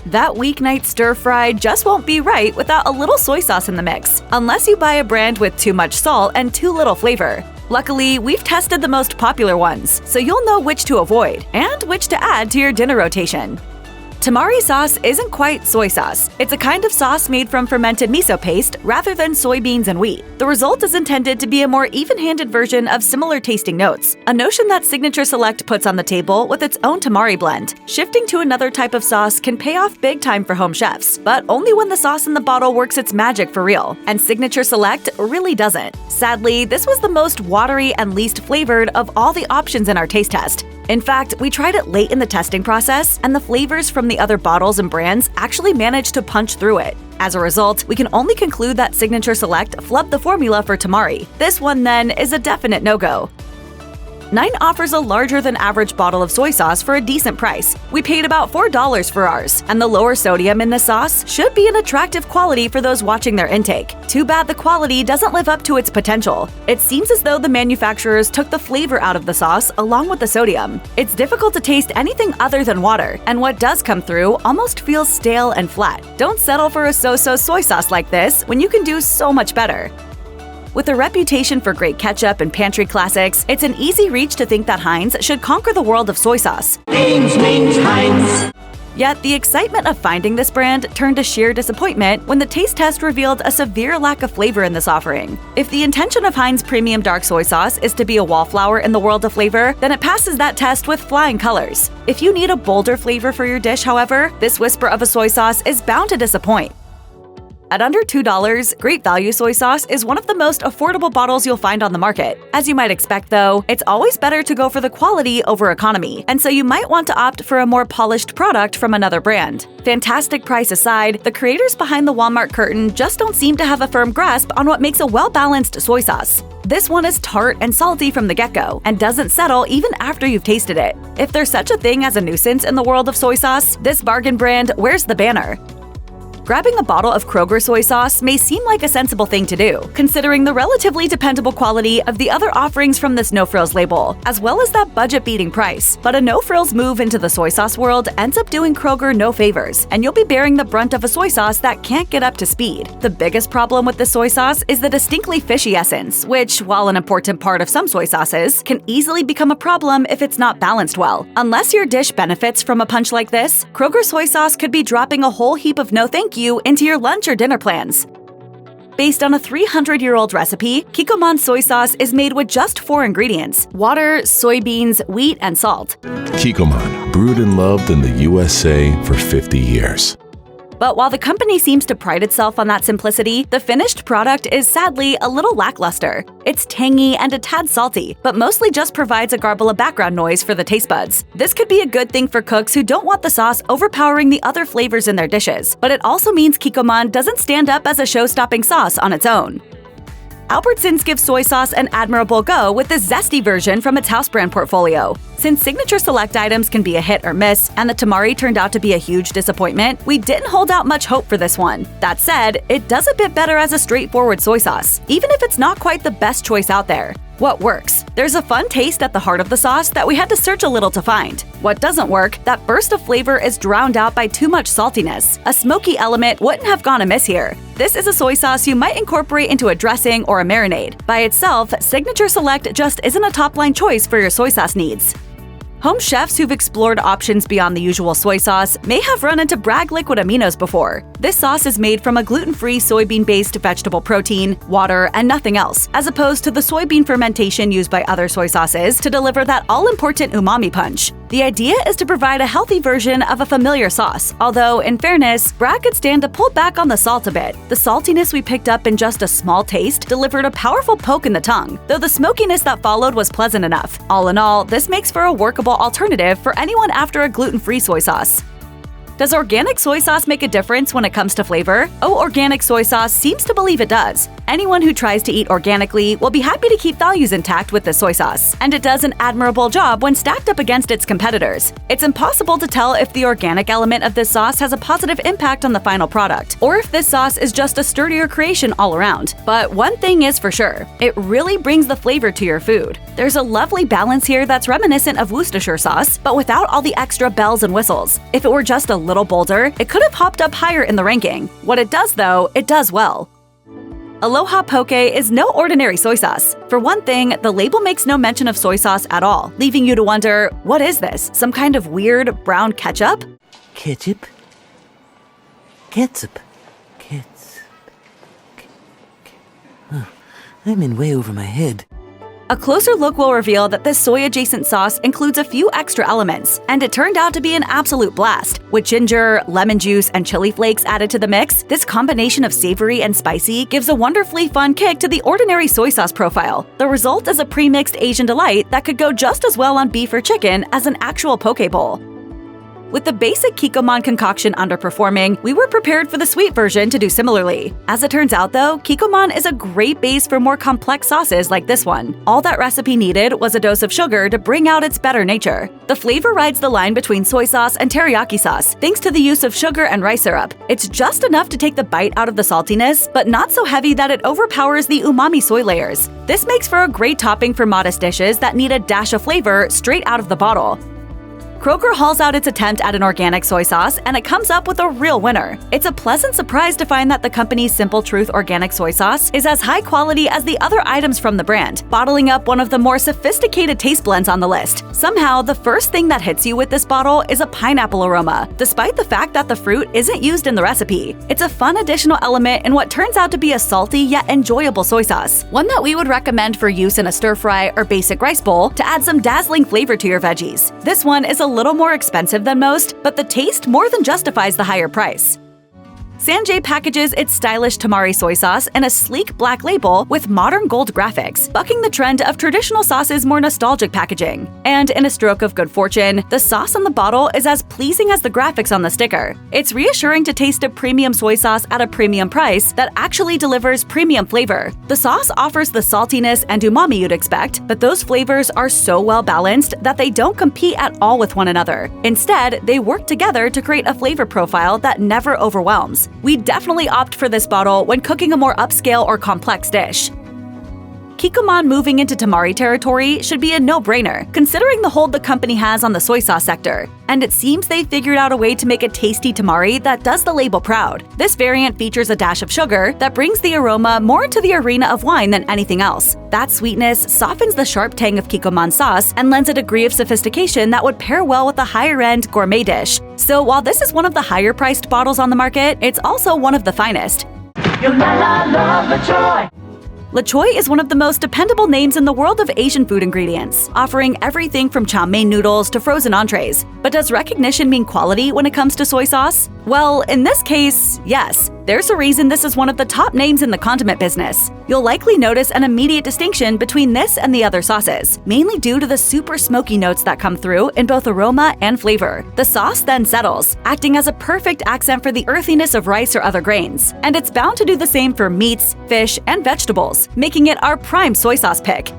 That weeknight stir-fry just won't be right without a little soy sauce in the mix, unless you buy a brand with too much salt and too little flavor. Luckily, we've tested the most popular ones, so you'll know which to avoid and which to add to your dinner rotation. Tamari sauce isn't quite soy sauce. It's a kind of sauce made from fermented miso paste rather than soybeans and wheat. The result is intended to be a more even-handed version of similar tasting notes, a notion that Signature Select puts on the table with its own tamari blend. Shifting to another type of sauce can pay off big time for home chefs, but only when the sauce in the bottle works its magic for real, and Signature Select really doesn't. Sadly, this was the most watery and least flavored of all the options in our taste test. In fact, we tried it late in the testing process, and the flavors from the other bottles and brands actually managed to punch through it. As a result, we can only conclude that Signature Select flubbed the formula for tamari. This one, then, is a definite no-go. 9 offers a larger-than-average bottle of soy sauce for a decent price. We paid about $4 for ours, and the lower sodium in the sauce should be an attractive quality for those watching their intake. Too bad the quality doesn't live up to its potential. It seems as though the manufacturers took the flavor out of the sauce along with the sodium. It's difficult to taste anything other than water, and what does come through almost feels stale and flat. Don't settle for a so-so soy sauce like this when you can do so much better. With a reputation for great ketchup and pantry classics, it's an easy reach to think that Heinz should conquer the world of soy sauce. Heinz. Yet, the excitement of finding this brand turned to sheer disappointment when the taste test revealed a severe lack of flavor in this offering. If the intention of Heinz Premium Dark Soy Sauce is to be a wallflower in the world of flavor, then it passes that test with flying colors. If you need a bolder flavor for your dish, however, this whisper of a soy sauce is bound to disappoint. At under $2, Great Value soy sauce is one of the most affordable bottles you'll find on the market. As you might expect, though, it's always better to go for the quality over economy, and so you might want to opt for a more polished product from another brand. Fantastic price aside, the creators behind the Walmart curtain just don't seem to have a firm grasp on what makes a well-balanced soy sauce. This one is tart and salty from the get-go, and doesn't settle even after you've tasted it. If there's such a thing as a nuisance in the world of soy sauce, this bargain brand wears the banner. Grabbing a bottle of Kroger soy sauce may seem like a sensible thing to do, considering the relatively dependable quality of the other offerings from this no-frills label, as well as that budget-beating price. But a no-frills move into the soy sauce world ends up doing Kroger no favors, and you'll be bearing the brunt of a soy sauce that can't get up to speed. The biggest problem with this soy sauce is the distinctly fishy essence, which, while an important part of some soy sauces, can easily become a problem if it's not balanced well. Unless your dish benefits from a punch like this, Kroger soy sauce could be dropping a whole heap of no thank you into your lunch or dinner plans. Based on a 300-year-old recipe, Kikkoman soy sauce is made with just 4 ingredients: water, soybeans, wheat, and salt. Kikkoman, brewed and loved in the USA for 50 years. But while the company seems to pride itself on that simplicity, the finished product is sadly a little lackluster. It's tangy and a tad salty, but mostly just provides a garble of background noise for the taste buds. This could be a good thing for cooks who don't want the sauce overpowering the other flavors in their dishes, but it also means Kikkoman doesn't stand up as a show-stopping sauce on its own. Albertsons gives soy sauce an admirable go with the zesty version from its house brand portfolio. Since Signature Select items can be a hit or miss, and the tamari turned out to be a huge disappointment, we didn't hold out much hope for this one. That said, it does a bit better as a straightforward soy sauce, even if it's not quite the best choice out there. What works? There's a fun taste at the heart of the sauce that we had to search a little to find. What doesn't work? That burst of flavor is drowned out by too much saltiness. A smoky element wouldn't have gone amiss here. This is a soy sauce you might incorporate into a dressing or a marinade. By itself, Signature Select just isn't a top-line choice for your soy sauce needs. Home chefs who've explored options beyond the usual soy sauce may have run into Bragg liquid aminos before. This sauce is made from a gluten-free soybean-based vegetable protein, water, and nothing else, as opposed to the soybean fermentation used by other soy sauces to deliver that all-important umami punch. The idea is to provide a healthy version of a familiar sauce, although, in fairness, Bragg could stand to pull back on the salt a bit. The saltiness we picked up in just a small taste delivered a powerful poke in the tongue, though the smokiness that followed was pleasant enough. All in all, this makes for a workable alternative for anyone after a gluten-free soy sauce. Does organic soy sauce make a difference when it comes to flavor? Oh, Organic Soy Sauce seems to believe it does. Anyone who tries to eat organically will be happy to keep values intact with this soy sauce, and it does an admirable job when stacked up against its competitors. It's impossible to tell if the organic element of this sauce has a positive impact on the final product, or if this sauce is just a sturdier creation all around. But one thing is for sure, it really brings the flavor to your food. There's a lovely balance here that's reminiscent of Worcestershire sauce, but without all the extra bells and whistles. If it were just a little bolder, it could have hopped up higher in the ranking. What it does though, it does well. Aloha Poke is no ordinary soy sauce. For one thing, the label makes no mention of soy sauce at all, leaving you to wonder, what is this? Some kind of weird brown ketchup? Ketchup? Ketchup. I'm in way over my head. A closer look will reveal that this soy-adjacent sauce includes a few extra elements, and it turned out to be an absolute blast. With ginger, lemon juice, and chili flakes added to the mix, this combination of savory and spicy gives a wonderfully fun kick to the ordinary soy sauce profile. The result is a pre-mixed Asian delight that could go just as well on beef or chicken as an actual poke bowl. With the basic Kikkoman concoction underperforming, we were prepared for the sweet version to do similarly. As it turns out though, Kikkoman is a great base for more complex sauces like this one. All that recipe needed was a dose of sugar to bring out its better nature. The flavor rides the line between soy sauce and teriyaki sauce, thanks to the use of sugar and rice syrup. It's just enough to take the bite out of the saltiness, but not so heavy that it overpowers the umami soy layers. This makes for a great topping for modest dishes that need a dash of flavor straight out of the bottle. Kroger hauls out its attempt at an organic soy sauce, and it comes up with a real winner. It's a pleasant surprise to find that the company's Simple Truth organic soy sauce is as high quality as the other items from the brand, bottling up one of the more sophisticated taste blends on the list. Somehow, the first thing that hits you with this bottle is a pineapple aroma, despite the fact that the fruit isn't used in the recipe. It's a fun additional element in what turns out to be a salty yet enjoyable soy sauce, one that we would recommend for use in a stir-fry or basic rice bowl to add some dazzling flavor to your veggies. This one is a little more expensive than most, but the taste more than justifies the higher price. Sanjay packages its stylish tamari soy sauce in a sleek black label with modern gold graphics, bucking the trend of traditional sauce's more nostalgic packaging. And in a stroke of good fortune, the sauce on the bottle is as pleasing as the graphics on the sticker. It's reassuring to taste a premium soy sauce at a premium price that actually delivers premium flavor. The sauce offers the saltiness and umami you'd expect, but those flavors are so well balanced that they don't compete at all with one another. Instead, they work together to create a flavor profile that never overwhelms. We definitely opt for this bottle when cooking a more upscale or complex dish. Kikkoman moving into tamari territory should be a no-brainer, considering the hold the company has on the soy sauce sector. And it seems they figured out a way to make a tasty tamari that does the label proud. This variant features a dash of sugar that brings the aroma more into the arena of wine than anything else. That sweetness softens the sharp tang of Kikkoman sauce and lends a degree of sophistication that would pair well with a higher-end gourmet dish. So while this is one of the higher-priced bottles on the market, it's also one of the finest. You'll love the Choy. La Choy is one of the most dependable names in the world of Asian food ingredients, offering everything from chow mein noodles to frozen entrees. But does recognition mean quality when it comes to soy sauce? Well, in this case, yes. There's a reason this is one of the top names in the condiment business. You'll likely notice an immediate distinction between this and the other sauces, mainly due to the super smoky notes that come through in both aroma and flavor. The sauce then settles, acting as a perfect accent for the earthiness of rice or other grains. And it's bound to do the same for meats, fish, and vegetables, making it our prime soy sauce pick.